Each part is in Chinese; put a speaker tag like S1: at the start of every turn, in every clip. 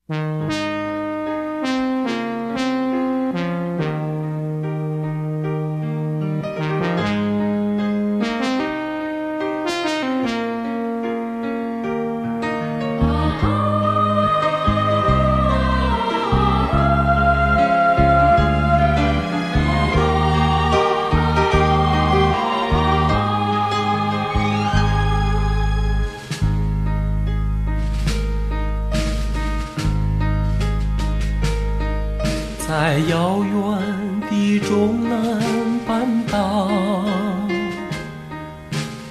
S1: 在遥远的中南半岛，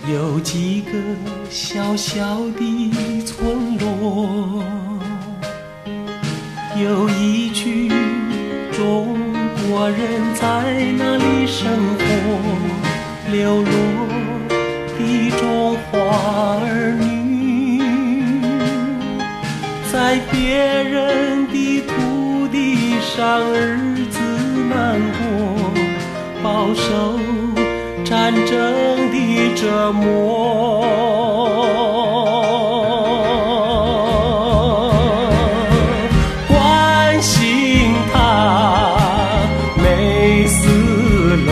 S1: 有几个小小的村落，有一群中国人在那里生活，流落的中华儿女，在别人的土地上日子难过，饱受战争的折磨。关心他没死了，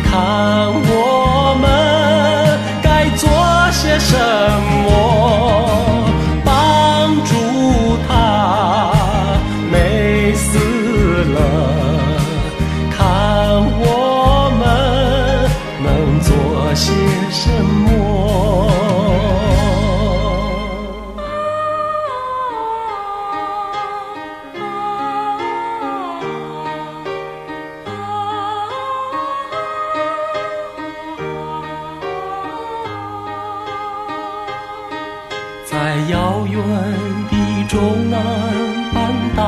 S1: 看我们该做些什么，帮助他没死了，看我们能做些什么。在遥远的中南半岛，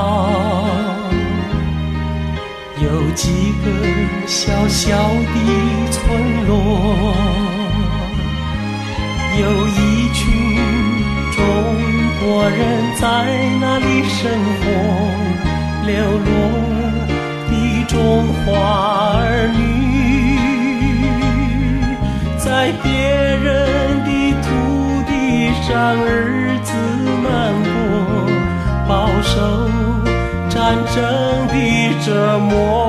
S1: 有几个小小的村落，有一群中国人在那里生活，流落的中华儿女，在别人的土地上日子难过，饱受战争的折磨。